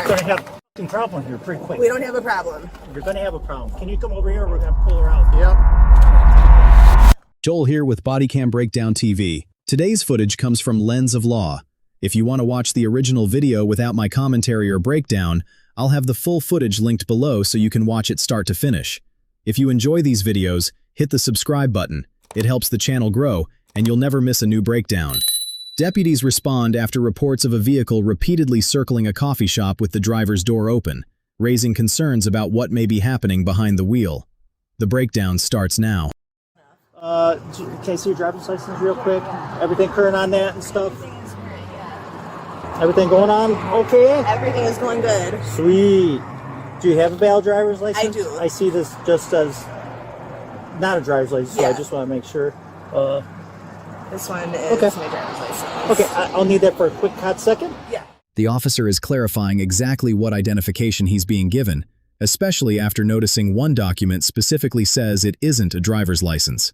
car. We're gonna have a problem here pretty quick. We don't have a problem. You're gonna have a problem. Can you come over here? We're gonna pull her out. Yep. Joel here with Bodycam Breakdown TV. Today's footage comes from Lens of Law. If you want to watch the original video without my commentary or breakdown, I'll have the full footage linked below so you can watch it start to finish. If you enjoy these videos, hit the subscribe button. It helps the channel grow, and you'll never miss a new breakdown. Deputies respond after reports of a vehicle repeatedly circling a coffee shop with the driver's door open, raising concerns about what may be happening behind the wheel. The breakdown starts now. Can I see your driver's license real quick? Everything current on that and stuff? Everything going on okay? Everything is going good. Sweet. Do you have a valid driver's license? I do. I see this just as not a driver's license, so Yeah. I just want to make sure. This one is Okay. my driver's license. Okay, I'll need that for a quick hot second. Yeah. The officer is clarifying exactly what identification he's being given, especially after noticing one document specifically says it isn't a driver's license.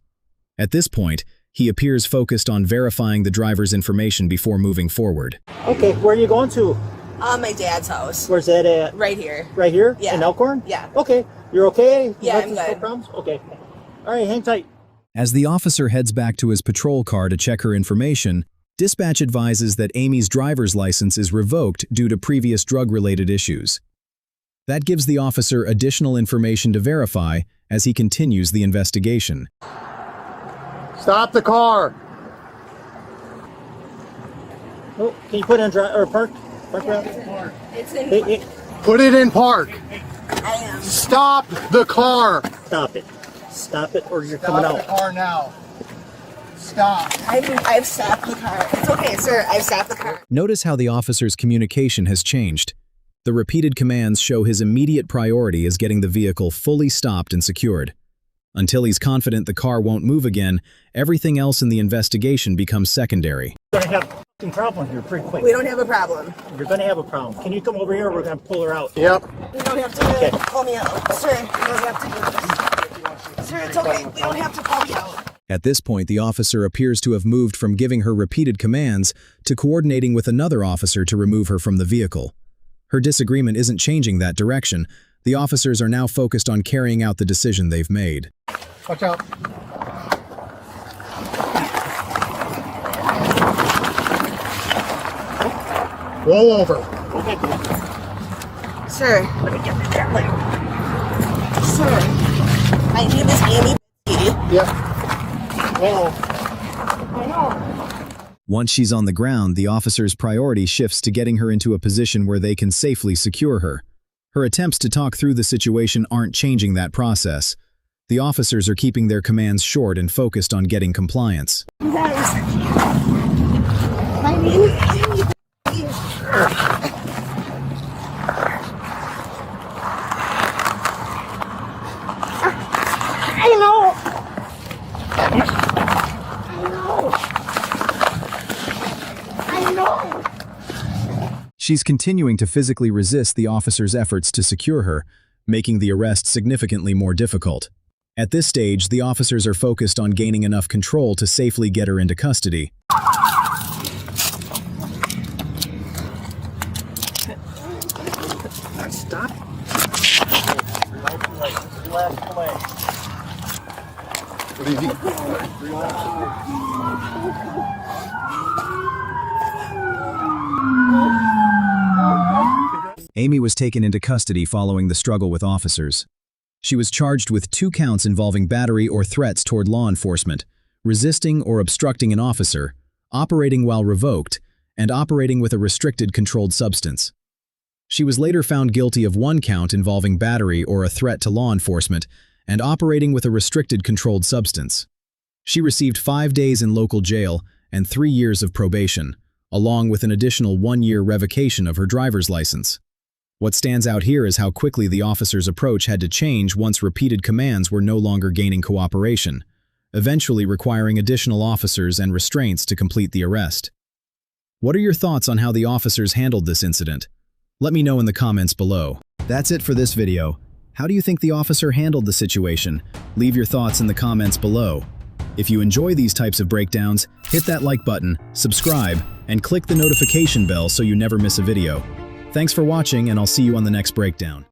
At this point, he appears focused on verifying the driver's information before moving forward. Okay, where are you going to? My dad's house. Where's that at? Right here. Right here? Yeah. In Elkhorn? Yeah. Okay, you're okay? Yeah, I'm No good. problems? Okay. All right, hang tight. As the officer heads back to his patrol car to check her information, dispatch advises that Amy's driver's license is revoked due to previous drug-related issues. That gives the officer additional information to verify as he continues the investigation. Stop the car. Oh, can you put in drive or park? Park around? It's in. Hey, Put it in park. I am. Stop the car. stop it. Stop it or you're coming Stop the out. car now. Stop. I've stopped the car. It's okay, sir. I've stopped the car. Notice how the officer's communication has changed. The repeated commands show his immediate priority is getting the vehicle fully stopped and secured. Until he's confident the car won't move again, everything else in the investigation becomes secondary. We're gonna have a problem here pretty quick. We don't have a problem. You're gonna have a problem. Can you come over here? We're gonna pull her out. Yep. We don't have to Okay. pull me out. Sir, you don't have to do this. Sir, it's okay. We don't have to pull me out. At this point, the officer appears to have moved from giving her repeated commands to coordinating with another officer to remove her from the vehicle. Her disagreement isn't changing that direction. The officers are now focused on carrying out the decision they've made. Watch out. Roll over. Okay. Sir. Let me get in there later. Sir. My name is Amy. Yep. I know. Once she's on the ground, the officer's priority shifts to getting her into a position where they can safely secure her. Her attempts to talk through the situation aren't changing that process. The officers are keeping their commands short and focused on getting compliance. You guys. My name is Amy. I know. I know. She's continuing to physically resist the officer's efforts to secure her, making the arrest significantly more difficult. At this stage, the officers are focused on gaining enough control to safely get her into custody. Stop. Left play. What do you think? Amy was taken into custody following the struggle with officers. She was charged with 2 counts involving battery or threats toward law enforcement, resisting or obstructing an officer, operating while revoked, and operating with a restricted controlled substance. She was later found guilty of 1 count involving battery or a threat to law enforcement and operating with a restricted controlled substance. She received 5 days in local jail and 3 years of probation, along with an additional 1-year revocation of her driver's license. What stands out here is how quickly the officer's approach had to change once repeated commands were no longer gaining cooperation, eventually requiring additional officers and restraints to complete the arrest. What are your thoughts on how the officers handled this incident? Let me know in the comments below. That's it for this video. How do you think the officer handled the situation? Leave your thoughts in the comments below. If you enjoy these types of breakdowns, hit that like button, subscribe, and click the notification bell so you never miss a video. Thanks for watching, and I'll see you on the next breakdown.